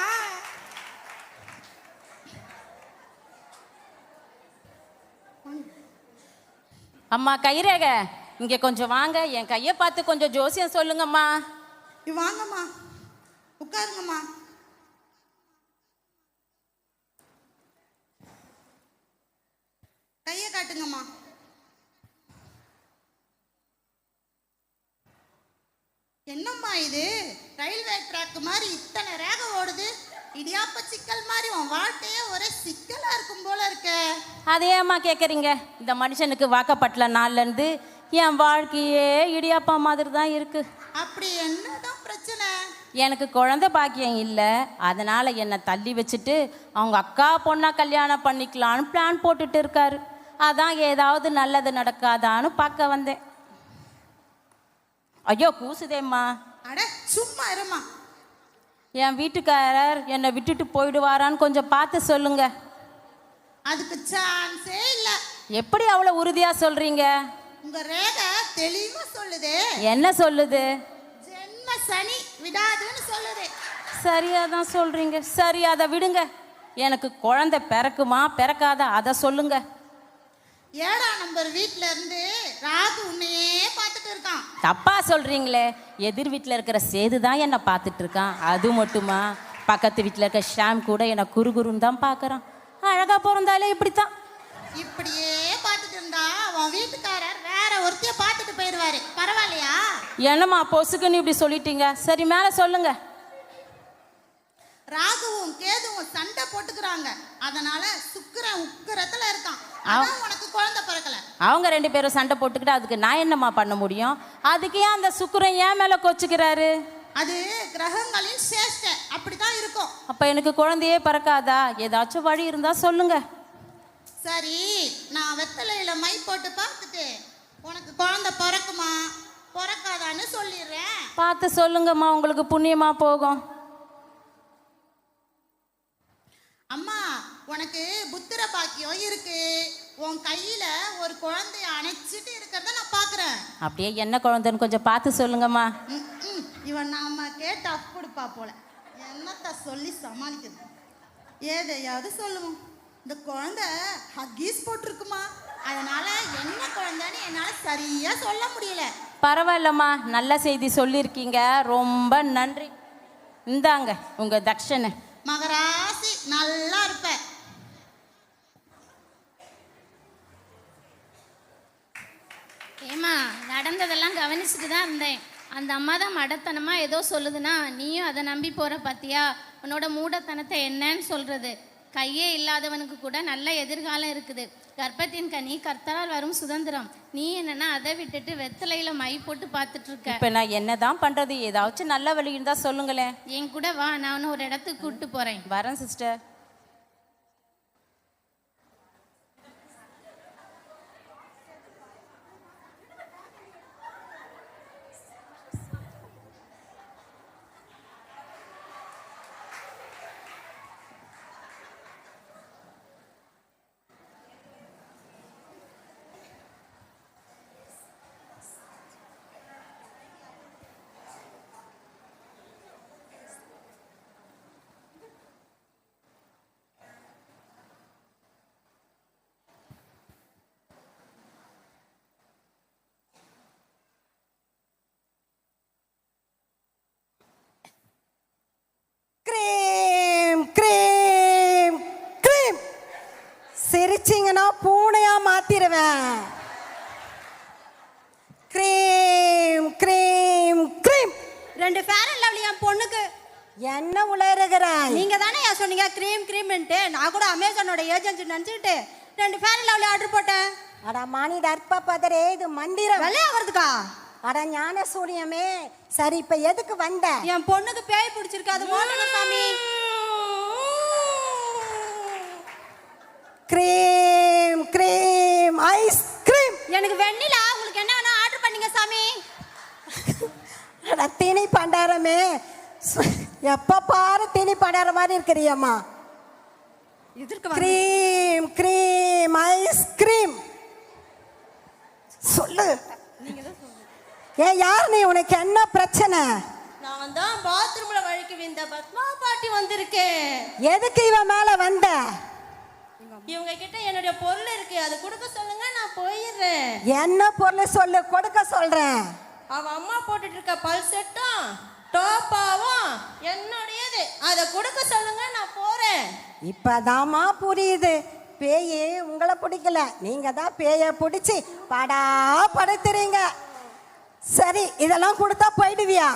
Speaker 9: அம்மா கைரேக, இங்க கொஞ்சம் வாங்க. என் கையை பார்த்து கொஞ்சம் ஜோசியம் சொல்லுங்கம்மா.
Speaker 8: வாங்கம்மா, உட்காருங்கம்மா. கையை காட்டுங்கம்மா. என்னம்மா இது? ரயில்வே ட்ராக் மாதிரி இத்தனை ரேகை ஓடுது. இடியாப்ப சிக்கல் மாதிரி உன் வாழ்க்கையே ஒரே சிக்கலா இருக்கும் போல இருக்க.
Speaker 9: அதையேம்மா கேட்குறீங்க? இந்த மனுஷனுக்கு வாக்கப்பட்டல நாள்லேருந்து என் வாழ்க்கையே இடியாப்பா மாதிரி தான் இருக்கு.
Speaker 8: அப்படி என்னதான் பிரச்சனை?
Speaker 9: எனக்கு குழந்தை பாக்கியம் இல்லை, அதனால என்னை தள்ளி வச்சுட்டு அவங்க அக்கா பொண்ணா கல்யாணம் பண்ணிக்கலான்னு பிளான் போட்டுட்டு இருக்காரு. அதான் ஏதாவது நல்லது நடக்காதான்னு பார்க்க வந்தேன். ஐயோ கூசுதேம்மா.
Speaker 8: அட சும்மா இருமா.
Speaker 9: என் வீட்டுக்காரர் என்னை விட்டுட்டு போயிடுவாரான்னு கொஞ்சம் பார்த்து சொல்லுங்க.
Speaker 8: அதுக்கு சான்ஸே இல்ல.
Speaker 9: எப்படி அவ்வளோ உறுதியா சொல்றீங்க?
Speaker 8: உங்க ரேகை தெளிவா சொல்லுது.
Speaker 9: என்ன சொல்லுது?
Speaker 8: ஜென்ம சனி விடாதுன்னு சொல்லுது.
Speaker 9: சரியா தான் சொல்றீங்க. சரி, அதை விடுங்க. எனக்கு குழந்தை பிறக்குமா பிறக்காதா அதை சொல்லுங்க.
Speaker 8: 7ஆம் நம்பர் வீட்ல இருந்து ராகு உன்னையே பார்த்துட்டு இருக்கான்.
Speaker 9: தப்பா சொல்றீங்களே. எதிர் வீட்டில் இருக்கிற சேது தான் என்னை பார்த்துட்டு இருக்கான். அது மட்டுமா, பக்கத்து வீட்டில் இருக்க ஷாம் கூட என்னை குறுகுறுன்னு தான் பார்க்குறான். அழகா பிறந்தாலே இப்படித்தான்.
Speaker 8: இப்படியே பார்த்துட்டு இருந்தா உன் வீட்டுக்காரர் வேற ஒருத்தைய பார்த்துட்டு போயிடுவாரு. பரவாயில்லையா?
Speaker 9: என்னம்மா பொசுக்குன்னு இப்படி சொல்லிட்டீங்க? சரி, மேலே சொல்லுங்க.
Speaker 8: ராகுவும் கேதுவும் சண்டை போட்டுக்கிறாங்க. அதனால சுக்கிரன் உக்கிரத்துல இருக்கான். அதான் உனக்கு குழந்தை பிறக்கல.
Speaker 9: அவங்க 2 பேரும் சண்டை போட்டுக்கிட்டு அதுக்கு நான் என்னம்மா பண்ண முடியும்? அதுக்கு ஏன் அந்த சுக்கிரன் ஏன் மேலே கொச்சுக்கிறாரு?
Speaker 8: அது கிரகங்களின் சேஷ்டை, அப்படிதான் இருக்கும்.
Speaker 9: அப்போ எனக்கு குழந்தையே பிறக்காதா? ஏதாச்சும் வழி இருந்தா சொல்லுங்க.
Speaker 8: சரி, நான் வெத்தலையில மை போட்டு பார்த்துட்டு உனக்கு குழந்தை பிறக்குமா பிறக்காதான்னு சொல்லிடுறேன்.
Speaker 9: பார்த்து சொல்லுங்கம்மா, உங்களுக்கு புண்ணியமா போகும்.
Speaker 8: அம்மா, உனக்கு புத்திர பாக்கியம் இருக்கு. உன் கையில ஒரு குழந்தைய அணைச்சிட்டு இருக்கிறத நான் பாக்குறேன்.
Speaker 9: அப்படியே என்ன குழந்தைன்னு கொஞ்சம் பார்த்து சொல்லுங்கம்மா.
Speaker 8: இவன் நாம கேட்டு அப் கொடுப்பா போல. என்னத்த சொல்லி சமாளிக்கிறது? ஏதையாவது சொல்லுவோம். இந்த குழந்தை ஹக்கீஸ் போட்டிருக்குமா, அதனால என்ன குழந்தைன்னு என்னால சரியா சொல்ல முடியல.
Speaker 9: பரவாயில்லம்மா, நல்ல செய்தி சொல்லியிருக்கீங்க, ரொம்ப நன்றி. இந்தாங்க உங்க தட்சணை.
Speaker 8: மகராசி, நல்லா இருப்ப.
Speaker 3: ஏமா, நடந்ததெல்லாம் கவனிச்சுட்டு தான் இருந்தேன். அந்த அம்மா தான் மடத்தனமா ஏதோ சொல்லுதுன்னா நீயும் அதை நம்பி போற பாத்தியா? உன்னோட மூடத்தனத்தை என்னன்னு சொல்றது? கையே இல்லாதவனுக்கு கூட நல்ல எதிர்காலம் இருக்குது. கர்ப்பத்தின் கனி கர்த்தரால் வரும் சுதந்திரம். நீ என்னன்னா அதை விட்டுட்டு வெத்தலையில மை போட்டு பார்த்துட்டு இருக்க.
Speaker 9: இப்ப நான் என்னதான் பண்றது? ஏதாச்சும் நல்ல வழி இருந்தா சொல்லுங்களேன்.
Speaker 3: என் கூட வா, நான் ஒரு இடத்துக்கு கூப்பிட்டு போறேன்.
Speaker 9: வரேன் சிஸ்டர்.
Speaker 10: சிரிச்சிங்கன்னா பூனையா மாத்திருவேன். Cream cream cream.
Speaker 11: 2 Fair and Lovely என் பொண்ணுக்கு.
Speaker 10: என்ன உளறுகிறாய்?
Speaker 11: நீங்க தானே சொன்னீங்க கிரீம் கிரீம்ன்ட்டு. நான் கூட அமேசானோட ஏஜென்சி நினைச்சுட்டு 2 ஃபேர் அண்ட் லவ்லி ஆர்டர் போட்டேன்.
Speaker 10: அட மானி தர்ப்ப பதரே, இது மந்திரம்.
Speaker 11: வெள்ளையா வருதுக்கா?
Speaker 10: அட ஞான சூரியமே. சரி, இப்ப எதுக்கு வந்த?
Speaker 11: என் பொண்ணுக்கு பேய் பிடிச்சிருக்கு, அது ஓட்டணும் சாமி.
Speaker 10: Cream cream ice cream.
Speaker 11: எனக்கு வெண்ணிலா. உங்களுக்கு என்ன வேணா ஆர்டர் பண்ணீங்க சாமி.
Speaker 10: தீனி பண்டாரமே, எப்ப பாரு தீனி பண்டார மாதிரி இருக்கிறியம்மா. Cream cream ice cream. சொல்லு. ஏன் யார் நீ? உனக்கு என்ன பிரச்சனை?
Speaker 11: நான் தான் பாத்ரூம்ல வழிக்கு வந்த பத்மா பாட்டி வந்திருக்கேன்.
Speaker 10: எதுக்கு இவன் மேல வந்த?
Speaker 11: இவங்க கிட்ட என்னுடைய பொருள் இருக்கு, அது கொடுக்க சொல்லுங்க, நான் போயிடுறேன்.
Speaker 10: என்ன பொருள் சொல்லு, கொடுக்க சொல்றேன்.
Speaker 11: அவ அம்மா போட்டுட்டு இருக்க பல்செட்டும் டோப்பாவும் என்னுடையது, அதை கொடுக்க சொல்லுங்க, நான் போறேன்.
Speaker 10: இப்பதாமா புரியுது. பேயே உங்களை பிடிக்கல, நீங்க தான் பேய பிடிச்சி படா படுத்துறீங்க. சரி, இதெல்லாம் கொடுத்தா போயிடுவியா?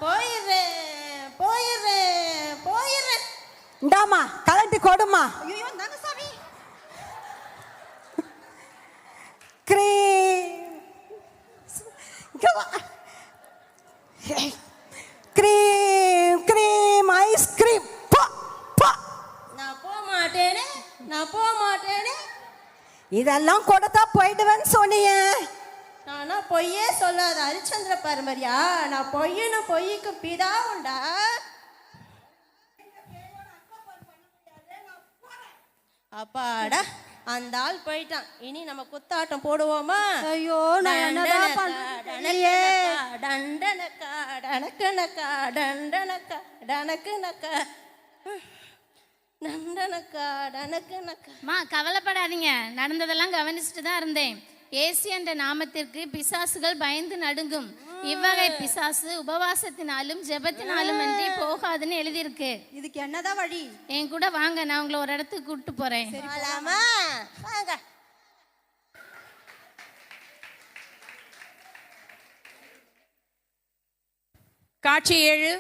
Speaker 11: போயிடுறேன் போயிடுறேன் போயிடுறேன்.
Speaker 10: இந்தாமா கலட்டி கொடுமா.
Speaker 11: ஐயோ, தாங்க சாமி.
Speaker 10: இதெல்லாம் கொடுத்தா போயிடுவேன்னு சொன்னியே.
Speaker 11: நானா பொய்யே சொல்லாத ஹரிச்சந்திர பரம்பரையா? நான் பொய்யன பொய்க்கு பிதா உண்டா? அப்பாடா, அந்த ஆள் போயிட்டான். இனி நம்ம குத்தாட்டம் போடுவோமா?
Speaker 10: ஐயோ, நான் என்னதான் பண்றேன்?
Speaker 11: டண்டனக்கா டனக்கனக்கா டண்டனக்கா டனக்கனக்கா டண்டனக்கா டனக்கனக்கா.
Speaker 3: அம்மா கவலைப்படாதீங்க, நடந்ததெல்லாம் கவனிச்சுட்டு தான் இருந்தேன். இயேசு என்ற நாமத்திற்கு பிசாசுகள் பயந்து நடுங்கும். இவ்வகை பிசாசு உபவாசத்தினாலும் ஜெபத்தினாலும் அன்றி போகாதுன்னு எழுதியிருக்கு.
Speaker 11: இதுக்கு என்னதான் வழி?
Speaker 3: என் கூட வாங்க, நான் உங்களை ஒரு இடத்துக்கு கூட்டு போறேன்.
Speaker 11: வாங்க.
Speaker 1: காட்சி 7.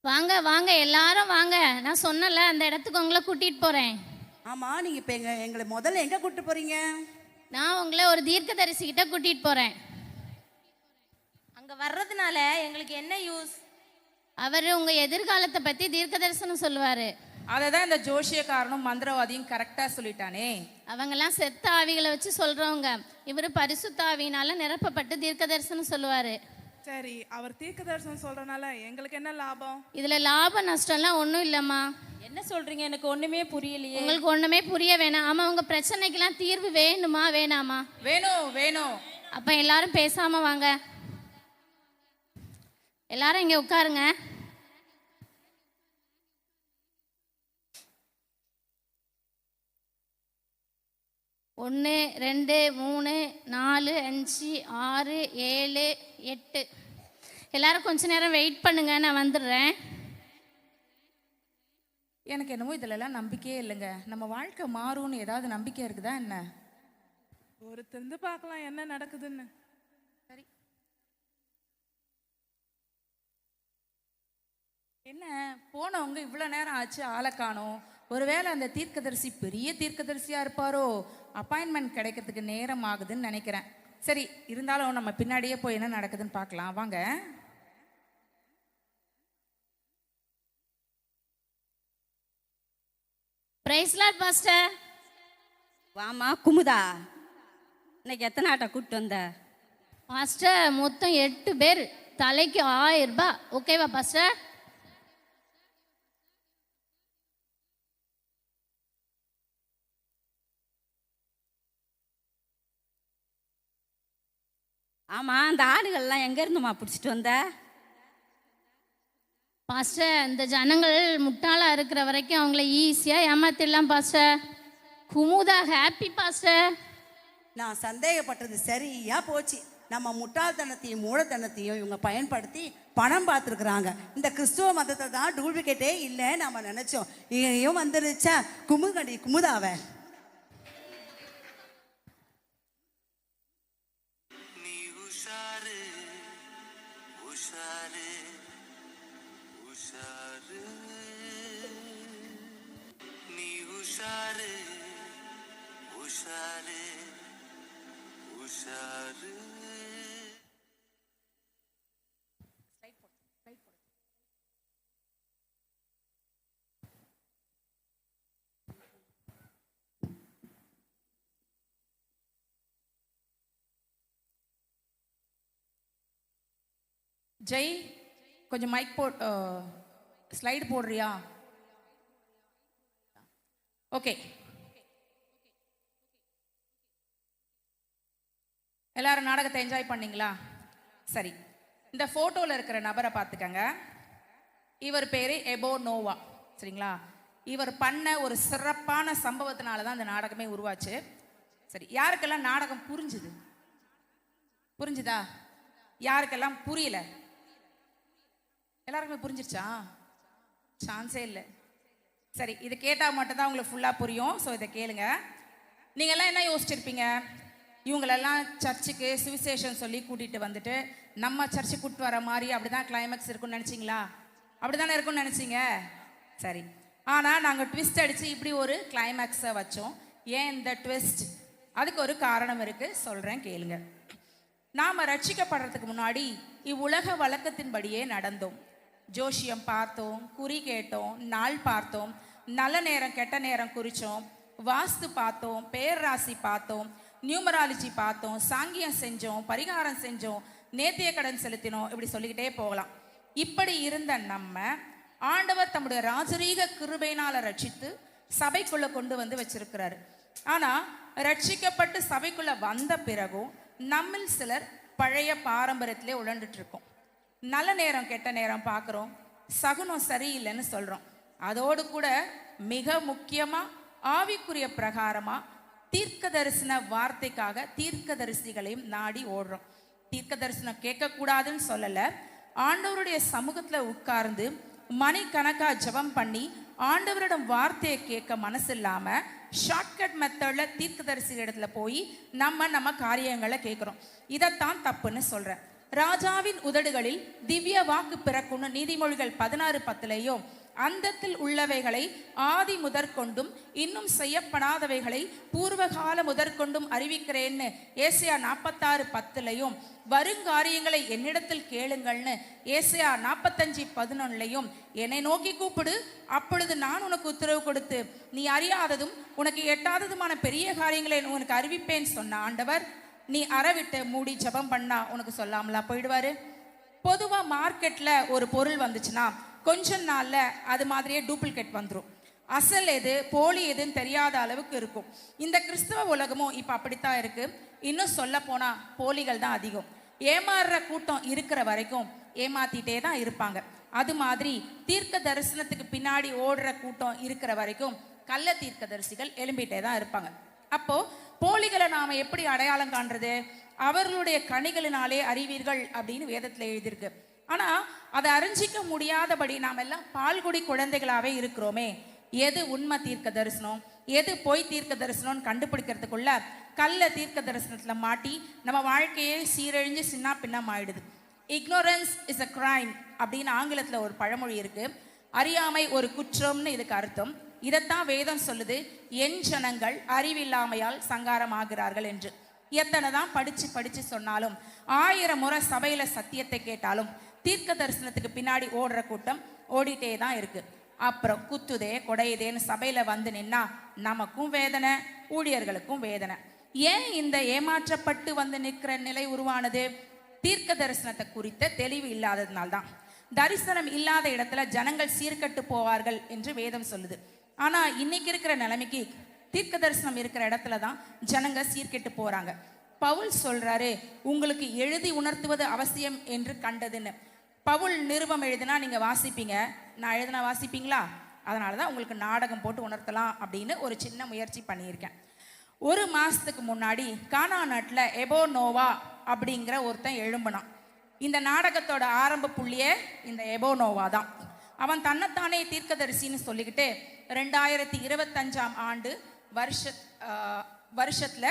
Speaker 3: வாங்க வாங்க எல்லாரும் வாங்க, நான் சொன்னல அந்த இடத்துக்கு உங்களை கூட்டிட்டு போறேன்.
Speaker 12: ஆமா, நீங்க இப்ப எங்களை முதல்ல எங்க கூட்டு போறீங்க?
Speaker 3: நான் உங்களை ஒரு தீர்க்கதரிசிகிட்ட கூட்டிட்டு போறேன்.
Speaker 2: அங்க வர்றதுனால எங்களுக்கு என்ன யூஸ்?
Speaker 3: அவர் உங்க எதிர்காலத்தை பத்தி தீர்க்க தரிசனம் சொல்லுவாரு.
Speaker 1: அதை தான் இந்த ஜோஷியக்காரனும் மந்திரவாதியும் கரெக்டாக சொல்லிட்டானே.
Speaker 3: அவங்கெல்லாம் செத்த ஆவிகளை வச்சு சொல்றவங்க. இவர் பரிசுத்த ஆவியினால நிரப்பப்பட்டு தீர்க்க தரிசனம் சொல்லுவாரு.
Speaker 6: சரி, அவர் தீர்க்க தரிசனம் சொல்றனால எங்களுக்கு என்ன லாபம்?
Speaker 3: இதுல லாப நஷ்டம்லாம் ஒன்றும் இல்லம்மா.
Speaker 9: என்ன சொல்றீங்க? எனக்கு ஒண்ணுமே புரியலையே.
Speaker 3: உங்களுக்கு ஒண்ணுமே புரிய வேணாம். ஆமா, உங்க பிரச்சனைக்கெல்லாம் தீர்வு வேணுமா வேணாமா?
Speaker 1: வேணும் வேணும்.
Speaker 3: அப்ப எல்லாரும் பேசாம வாங்க, எல்லாரும் இங்க உட்காருங்க. ஒன்று 2 3 4 5 6 7 8. எல்லாரும் கொஞ்ச நேரம் வெயிட் பண்ணுங்க, நான் வந்துடுறேன்.
Speaker 1: எனக்கு என்னமோ இதிலெல்லாம் நம்பிக்கையே இல்லைங்க. நம்ம வாழ்க்கை மாறும்னு ஏதாவது நம்பிக்கை இருக்குதா என்ன?
Speaker 6: ஒரு திருந்து பார்க்கலாம் என்ன நடக்குதுன்னு.
Speaker 1: சரி, என்ன போனவங்க இவ்வளோ நேரம் ஆச்சு, ஆளை காணோம். ஒருவேளை அந்த தீர்க்கதரிசி பெரிய தீர்க்கதரிசியா இருப்பாரோ? அப்பாயின்மெண்ட் கிடைக்கிறதுக்கு நேரம் ஆகுதுன்னு நினைக்கிறேன். சரி, இருந்தாலும் நம்ம பின்னாடியே போய் என்ன நடக்குதுன்னு பார்க்கலாம் வாங்க.
Speaker 3: Praise lord pastor.
Speaker 13: வாமா குமுதா, இன்னைக்கு எத்தனை ஆட்டை கூப்பிட்டு வந்த?
Speaker 3: பாஸ்டர் மொத்தம் 8 பேர், தலைக்கு 1000 ரூபாய். ஓகேவா பாஸ்டர்?
Speaker 13: ஆமா, அந்த ஆடுகள்லாம் எங்க இருந்துமா பிடிச்சிட்டு வந்த?
Speaker 3: பாஸ்டர், இந்த ஜனங்கள் முட்டாளா இருக்கிற வரைக்கும் அவங்கள ஈஸியா ஏமாத்திடலாம் பாஸ்டர். Kumudha happy pastor.
Speaker 12: நான் சந்தேகப்பட்டது சரியா போச்சு. நம்ம முட்டாள்தனத்தையும் மூடத்தனத்தையும் இவங்க பயன்படுத்தி பணம் பார்த்துருக்குறாங்க. இந்த கிறிஸ்துவ மதத்தை தான் டூப்ளிகேட்டே இல்லை நம்ம நினைச்சோம். இங்கேயும் வந்துருச்சா குமுகடி குமுதாவை.
Speaker 1: ஜெய், கொஞ்சம் மைக் ஸ்லைடு போடுறியா? ஓகே. எல்லாரும் நாடகத்தை என்ஜாய் பண்ணீங்களா? சரி, இந்த போட்டோல இருக்கிற நபரை பார்த்துக்கங்க. இவர் பேரு எபோ நோவா. சரிங்களா? இவர் பண்ண ஒரு சிறப்பான சம்பவத்தினால தான் இந்த நாடகமே உருவாச்சு. சரி, யாருக்கெல்லாம் நாடகம் புரிஞ்சுது? புரிஞ்சுதா? யாருக்கெல்லாம் புரியல? எல்லாருக்குமே புரிஞ்சிருச்சா? சான்ஸே இல்லை. சரி, இது கேட்டால் மட்டும்தான் உங்களுக்கு ஃபுல்லாக புரியும். ஸோ இதை கேளுங்க. நீங்கள்லாம் என்ன யோசிச்சிருப்பீங்க? இவங்களெல்லாம் சர்ச்சுக்கு சுவிசேஷன் சொல்லி கூட்டிகிட்டு வந்துட்டு நம்ம சர்ச்சுக்கு கூப்பிட்டு வர மாதிரி அப்படிதான் கிளைமேக்ஸ் இருக்குன்னு நினச்சிங்களா? அப்படி தானே இருக்குன்னு நினச்சிங்க? சரி, ஆனால் நாங்கள் ட்விஸ்ட் அடித்து இப்படி ஒரு கிளைமேக்ஸை வச்சோம். ஏன் இந்த ட்விஸ்ட்? அதுக்கு ஒரு காரணம் இருக்குது, சொல்கிறேன் கேளுங்க. நாம் ரட்சிக்கப்படுறதுக்கு முன்னாடி இவ்வுலக வழக்கத்தின்படியே நடந்தோம். ஜோஷியம் பார்த்தோம், குறி கேட்டோம், நாள் பார்த்தோம், நல்ல நேரம் கெட்ட நேரம் குறித்தோம், வாஸ்து பார்த்தோம், பேர் ராசி பார்த்தோம், நியூமராலஜி பார்த்தோம், சாங்கியம் செஞ்சோம், பரிகாரம் செஞ்சோம், நேத்திய கடன் செலுத்தினோம், இப்படி சொல்லிக்கிட்டே போகலாம். இப்படி இருந்த நம்ம ஆண்டவர் தம்முடைய ராஜரீக கிருபையினால ரட்சித்து சபைக்குள்ள கொண்டு வந்து வச்சிருக்கிறாரு. ஆனா ரட்சிக்கப்பட்டு சபைக்குள்ள வந்த பிறகும் நம்மில் சிலர் பழைய பாரம்பரியத்திலே உழண்டுட்டு இருக்கோம். நல்ல நேரம் கெட்ட நேரம் பார்க்குறோம், சகுனம் சரியில்லைன்னு சொல்றோம். அதோடு கூட மிக முக்கியமா ஆவிக்குரிய பிரகாரமா தீர்க்க தரிசன வார்த்தைக்காக தீர்க்க தரிசிகளையும் நாடி ஓடுறோம். தீர்க்க தரிசனம் கேட்கக்கூடாதுன்னு சொல்லல, ஆண்டவருடைய சமூகத்துல உட்கார்ந்து மணிக்கணக்கா ஜெபம் பண்ணி ஆண்டவரிடம் வார்த்தையை கேட்க மனசு இல்லாம ஷார்ட்கட் மெத்தட்ல தீர்க்கதரிசி இடத்துல போய் நம்ம காரியங்களை கேட்கிறோம். இதைத்தான் தப்புன்னு சொல்றேன். ராஜாவின் உதடுகளில் திவ்ய வாக்கு பிறக்கும்னு நீதிமொழிகள் 16:10 அந்தத்தில் உள்ளவைகளை ஆதி முதற்கொண்டும் இன்னும் செய்யப்படாதவைகளை பூர்வகால முதற்கொண்டும் அறிவிக்கிறேன்னு ஏசையா 46:10 வருங்காரியங்களை என்னிடத்தில் கேளுங்கள்னு ஏசையா 45:11 என்னை நோக்கி கூப்பிடு, அப்பொழுது நான் உனக்கு உத்தரவு கொடுத்து நீ அறியாததும் உனக்கு எட்டாததுமான பெரிய காரியங்களை உனக்கு அறிவிப்பேன்னு சொன்ன ஆண்டவர், நீ அறவிட்டு மூடி ஜெபம் பண்ணா உனக்கு சொல்லாமலா போயிடுவாரு? பொதுவா மார்க்கெட்ல ஒரு பொருள் வந்துச்சுன்னா கொஞ்ச நாள்ல அது மாதிரியே டூப்ளிகேட் வந்துடும். அசல் எது போலி எதுன்னு தெரியாத அளவுக்கு இருக்கும். இந்த கிறிஸ்தவ உலகமும் இப்ப அப்படித்தான் இருக்கு. இன்னும் சொல்ல போனா போலிகள் தான் அதிகம். ஏமாறுற கூட்டம் இருக்கிற வரைக்கும் ஏமாத்திட்டே தான் இருப்பாங்க. அது மாதிரி தீர்க்க தரிசனத்துக்கு பின்னாடி ஓடுற கூட்டம் இருக்கிற வரைக்கும் கள்ள தீர்க்க தரிசிகள் எழும்பிட்டே தான் இருப்பாங்க. அப்போ போலிகளை நாம எப்படி அடையாளம் காண்றது? அவர்களுடைய கனிகளினாலே அறிவீர்கள் அப்படின்னு வேதத்துல எழுதியிருக்கு. ஆனா அதை அறிஞ்சிக்க முடியாதபடி நாம் எல்லாம் பால்குடி குழந்தைகளாவே இருக்கிறோமே. எது உண்மை தீர்க்க தரிசனம், எது பொய் தீர்க்க தரிசனம்னு கண்டுபிடிக்கிறதுக்குள்ள கள்ள தீர்க்க தரிசனத்துல மாட்டி நம்ம வாழ்க்கையே சீரழிஞ்சு சின்ன பின்னம் ஆயிடுது. இக்னோரன்ஸ் இஸ் அ கிரைம் அப்படின்னு ஆங்கிலத்துல ஒரு பழமொழி இருக்கு. அறியாமை ஒரு குற்றம்னு இதுக்கு அர்த்தம். இதைத்தான் வேதம் சொல்லுது, என் ஜனங்கள் அறிவில்லாமையால் சங்காரம் ஆகிறார்கள் என்று. எத்தனை தான் படிச்சு சொன்னாலும், 1000 முறை சபையில சத்தியத்தை கேட்டாலும் தீர்க்க தரிசனத்துக்கு பின்னாடி ஓடுற கூட்டம் ஓடிட்டே தான் இருக்கு. அப்புறம் குத்துதே கொடையுதேன்னு சபையில வந்து நின்னா நமக்கும் வேதனை, ஊழியர்களுக்கும் வேதனை. ஏன் இந்த ஏமாற்றப்பட்டு வந்து நிற்கிற நிலை உருவானது? தீர்க்க தரிசனத்தை குறித்த தெளிவு இல்லாததுனால்தான். தரிசனம் இல்லாத இடத்துல ஜனங்கள் சீர்கட்டு போவார்கள் என்று வேதம் சொல்லுது. ஆனா இன்னைக்கு இருக்கிற நிலைமைக்கு தீர்க்க தரிசனம் இருக்கிற இடத்துல தான் ஜனங்க சீர்கெட்டு போறாங்க. பவுல் சொல்றாரு, உங்களுக்கு எழுதி உணர்த்துவது அவசியம் என்று கண்டதுன்னு. பவுல் நிருபம் எழுதினா நீங்க வாசிப்பீங்க, நான் எழுதினா வாசிப்பீங்களா? அதனாலதான் உங்களுக்கு நாடகம் போட்டு உணர்த்தலாம் அப்படின்னு ஒரு சின்ன முயற்சி பண்ணியிருக்கேன். 1 மாசத்துக்கு முன்னாடி கானா நாட்டுல எபோ நோவா அப்படிங்கிற ஒருத்தன் எழும்பினான். இந்த நாடகத்தோட ஆரம்ப புள்ளியே இந்த எபோ நோவா தான். அவன் தன்னைத்தானே தீர்க்கதரிசின்னு சொல்லிக்கிட்டு 2025ஆம் ஆண்டு வருஷத்துல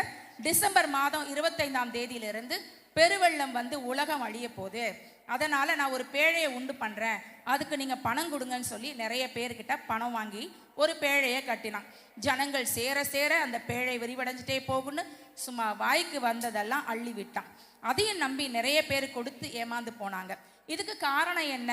Speaker 1: டிசம்பர் மாதம் 25ஆம் தேதியிலிருந்து பெருவெள்ளம் வந்து உலகம் அழிய போகுது, அதனால நான் ஒரு பேழையை உண்டு பண்றேன், அதுக்கு நீங்க பணம் கொடுங்கன்னு சொல்லி நிறைய பேர்கிட்ட பணம் வாங்கி ஒரு பேழையை கட்டினான். ஜனங்கள் சேர சேர அந்த பேழை விரிவடைஞ்சிட்டே போகுன்னு சும்மா வாய்க்கு வந்ததெல்லாம் அள்ளி விட்டான். அதையும் நம்பி நிறைய பேர் கொடுத்து ஏமாந்து போனாங்க. இதுக்கு காரணம் என்ன?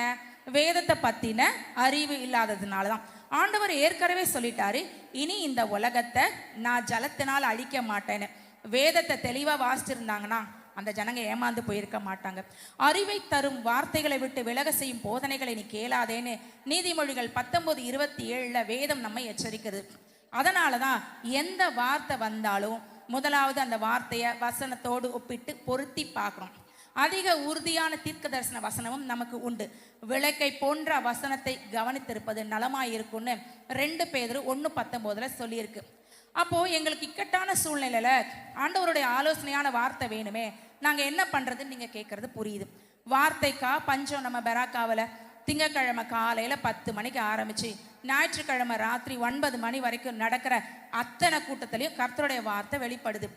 Speaker 1: வேதத்தை பத்தின அறிவு இல்லாததுனாலதான். ஆண்டவர் ஏற்கனவே சொல்லிட்டாரு, இனி இந்த உலகத்தை நான் ஜலத்தினால் அழிக்க மாட்டேன்னு. வேதத்தை தெளிவா வாசிச்சிருந்தாங்கன்னா அந்த ஜனங்க ஏமாந்து போயிருக்க மாட்டாங்க. அறிவை தரும் வார்த்தைகளை விட்டு விலக செய்யும் போதனைகளை நீ கேளாதேன்னு நீதிமொழிகள் 19:27 வேதம் நம்மை எச்சரிக்கிறது. அதனாலதான் எந்த வார்த்தை வந்தாலும் முதலாவது அந்த வார்த்தையை வசனத்தோடு ஒப்பிட்டு பொருத்தி பார்க்கணும். அதிக உறுதியான தீர்க்க தரிசன வசனமும் நமக்கு உண்டு. விளக்கை போன்ற வசனத்தை கவனித்திருப்பது நலமாயிருக்கும்னு 2 பேதுரு 1:19 சொல்லியிருக்கு. அப்போ எங்களுக்கு இக்கட்டான சூழ்நிலையில ஆண்டவருடைய ஆலோசனையான வார்த்தை வேணுமே, நாங்க என்ன பண்றதுன்னு நீங்க கேட்கறது புரியுது. வார்த்தைக்கா பஞ்சம் நம்ம பெராக்காவில் திங்கக்கிழமை காலையில 10 மணிக்கு ஆரம்பிச்சு ஞாயிற்றுக்கிழமை ராத்திரி 9 மணி வரைக்கும் நடக்கிற அத்தனை கூட்டத்திலையும் கர்த்தருடைய வார்த்தை வெளிப்படுது.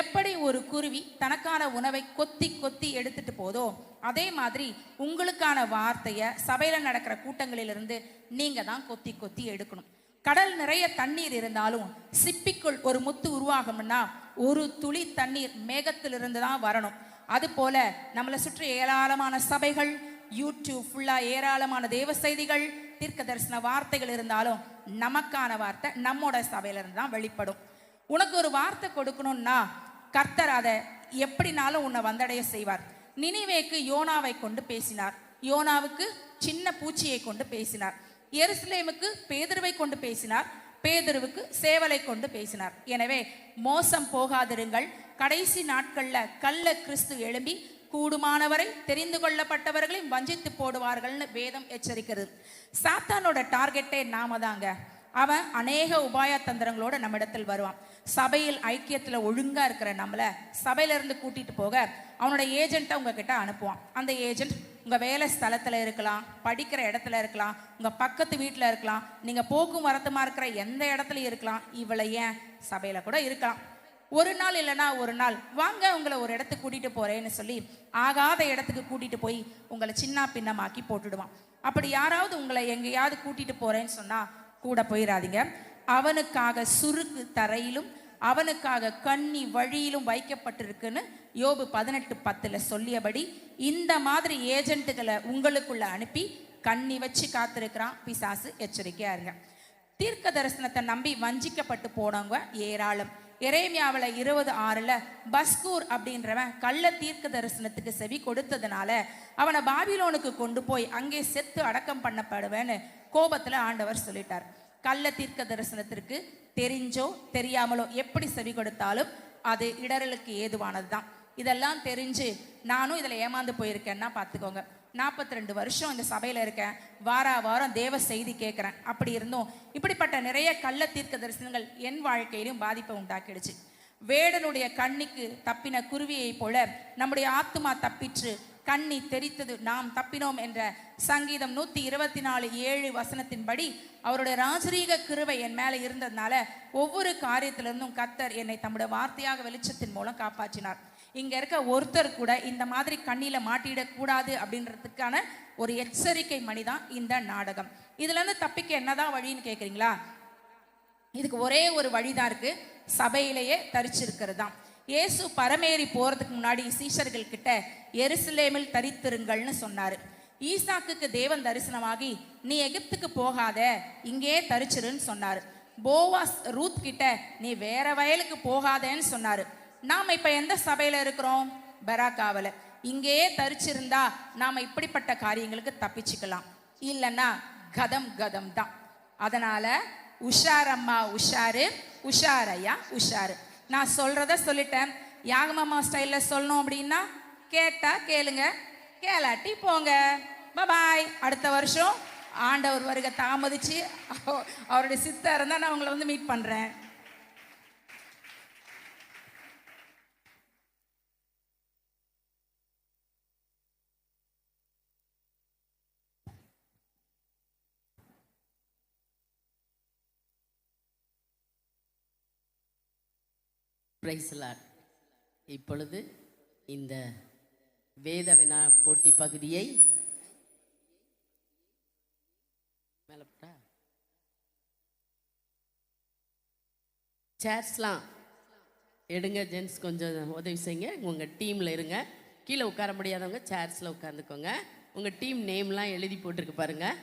Speaker 1: எப்படி ஒரு குருவி தனக்கான உணவை கொத்தி கொத்தி எடுத்துட்டு போதோ, அதே மாதிரி உங்களுக்கான வார்த்தையை சபையில நடக்கிற கூட்டங்களிலிருந்து நீங்க தான் கொத்தி கொத்தி எடுக்கணும். கடல் நிறைய தண்ணீர் இருந்தாலும் சிப்பிக்குள் ஒரு முத்து உருவாகும்னா ஒரு துளி தண்ணீர் மேகத்திலிருந்து தான் வரணும். அது போல நம்மளை சுற்றி ஏராளமான சபைகள், யூடியூப் ஃபுல்லா ஏராளமான தேவ செய்திகள், தீர்க்க தரிசன வார்த்தைகள் இருந்தாலும் நமக்கான வார்த்தை நம்மோட சபையில இருந்து தான் வெளிப்படும். உனக்கு ஒரு வார்த்தை கொடுக்கணும்னா கர்த்தர் அதை எப்படினாலும் உன்னை வந்தடைய செய்வார். நினிவேக்கு யோனாவை கொண்டு பேசினார், யோனாவுக்கு சின்ன பூச்சியை கொண்டு பேசினார். எருசலேமுக்கு பேதுருவை கொண்டு பேசினார், பேதுருவுக்கு சேவலை கொண்டு பேசினார். எனவே மோசம் போகாதிருங்கள். கடைசி நாட்கள்ல கள்ள கிறிஸ்து எழும்பி கூடுமானவரை தெரிந்து கொள்ளப்பட்டவர்களையும் வஞ்சித்து போடுவார்கள்னு வேதம் எச்சரிக்கிறது. சாத்தானோட டார்கெட்டே நாம தாங்க. அவன் அநேக உபாய தந்திரங்களோட நம்ம இடத்தில் வருவான். சபையில் ஐக்கியத்துல ஒழுங்கா இருக்கிற நம்மள சபையில இருந்து கூட்டிட்டு போக அவனோட ஏஜென்ட்டை உங்ககிட்ட அனுப்புவான். அந்த ஏஜென்ட் உங்க வேலை ஸ்தலத்துல இருக்கலாம், படிக்கிற இடத்துல இருக்கலாம், உங்க பக்கத்து வீட்டுல இருக்கலாம், நீங்க போக்கும் வரத்துமா இருக்கிற எந்த இடத்துல இருக்கலாம், இவளை ஏன் சபையில கூட இருக்கலாம். ஒரு நாள் இல்லைன்னா ஒரு நாள் வாங்க உங்களை ஒரு இடத்துக்கு கூட்டிட்டு போறேன்னு சொல்லி ஆகாத இடத்துக்கு கூட்டிட்டு போய் உங்களை சின்ன பின்னமாக்கி போட்டுடுவான். அப்படி யாராவது உங்களை எங்கேயாவது கூட்டிட்டு போறேன்னு சொன்னா கூட போயிடாதீங்க. அவனுக்காக சுருக்கு தரையிலும் அவனுக்காக கண்ணி வழியிலும் வைக்கப்பட்டிருக்குன்னு யோபு 18:10 சொல்லியபடி இந்த மாதிரி ஏஜென்ட்டுகளை உங்களுக்குள்ள அனுப்பி கண்ணி வச்சு காத்திருக்கிறான் பிசாசு. எச்சரிக்கையா இருங்க. தீர்க்க தரிசனத்தை நம்பி வஞ்சிக்கப்பட்டு போனவங்க ஏராளம். எரேமியாவில் 20:6 பஸ்கூர் அப்படின்றவன் கள்ள தீர்க்க தரிசனத்துக்கு செவி கொடுத்ததுனால அவனை பாபிலோனுக்கு கொண்டு போய் அங்கே செத்து அடக்கம் பண்ணப்படுவேன்னு கோபத்துல ஆண்டவர் சொல்லிட்டார். கள்ள தீர்க்க தரிசனத்திற்கு தெரிஞ்சோ தெரியாமலோ எப்படி செவி கொடுத்தாலும் அது இடரலுக்கு ஏதுவானது தான். இதெல்லாம் தெரிஞ்சு நானும் இதுல ஏமாந்து போயிருக்கேன்னா பார்த்துக்கோங்க. 42 வருஷம் இந்த சபையில இருக்கேன், வாரம் தேவ செய்தி கேட்கிறேன். அப்படி இருந்தும் இப்படிப்பட்ட நிறைய கள்ள தீர்க்க தரிசனங்கள் என் வாழ்க்கையிலும் பாதிப்பை உண்டாக்கிடுச்சு. வேடனுடைய கண்ணிக்கு தப்பின குருவியை போல நம்முடைய ஆத்துமா தப்பிற்று, கண்ணி தெரித்தது, நாம் தப்பினோம் என்ற சங்கீதம் 124:7 அவருடைய ராஜரீக கிருபை என் மேல இருந்ததுனால ஒவ்வொரு காரியத்திலிருந்தும் கர்த்தர் என்னை தம்முடைய வார்த்தையாக வெளிச்சத்தின் மூலம் காப்பாற்றினார். இங்க இருக்க ஒருத்தர் கூட இந்த மாதிரி கண்ணில மாட்டிடக்கூடாது அப்படின்றதுக்கான ஒரு எச்சரிக்கை மணிதான் இந்த நாடகம். இதுல இருந்து தப்பிக்க என்னதான் வழின்னு கேக்குறீங்களா? இதுக்கு ஒரே ஒரு வழிதான் இருக்கு, சபையிலேயே தரிச்சிருக்கிறது தான். இயேசு பரமேறி போறதுக்கு முன்னாடி சீஷர்கள் கிட்ட எருசலேமில் தரித்திருங்கள்னு சொன்னாரு. ஈசாக்குக்கு தேவன் தரிசனமாகி நீ எகிப்துக்கு போகாத, இங்கே தரிச்சிருன்னு சொன்னாரு. போவாஸ் ரூத் கிட்ட நீ வேற வயலுக்கு போகாதேன்னு சொன்னாரு. நாம இப்ப எந்த சபையில இருக்கிறோம்? பெராக்காவில. இங்கேயே தரிச்சிருந்தா நாம இப்படிப்பட்ட காரியங்களுக்கு தப்பிச்சுக்கலாம், இல்லைன்னா கதம் தான். அதனால உஷாரம்மா உஷாரு, உஷாரையா உஷாரு. நான் சொல்றத சொல்லிட்டேன். யாகமாமா ஸ்டைல்ல சொல்லணும் அப்படின்னா கேட்டா கேளுங்க, கேளாட்டி போங்க. பாய். அடுத்த வருஷம் ஆண்டவர் வருகை தாமதிச்சு அவருடைய சித்தம் இருந்தா நான் உங்களை வந்து மீட் பண்றேன்.
Speaker 14: Praise lord. இப்பொழுது இந்த வேத வினா போட்டி பகுதியை சேர்ஸ்லாம் எடுங்க. ஜென்ஸ் கொஞ்சம் உதவி செய்யுங்க. உங்கள் டீமில் இருங்க. கீழே உட்கார முடியாதவங்க சேர்ஸில் உட்காந்துக்கோங்க. உங்கள் டீம் நேம்லாம் எழுதி போட்டிருக்கு பாருங்கள்.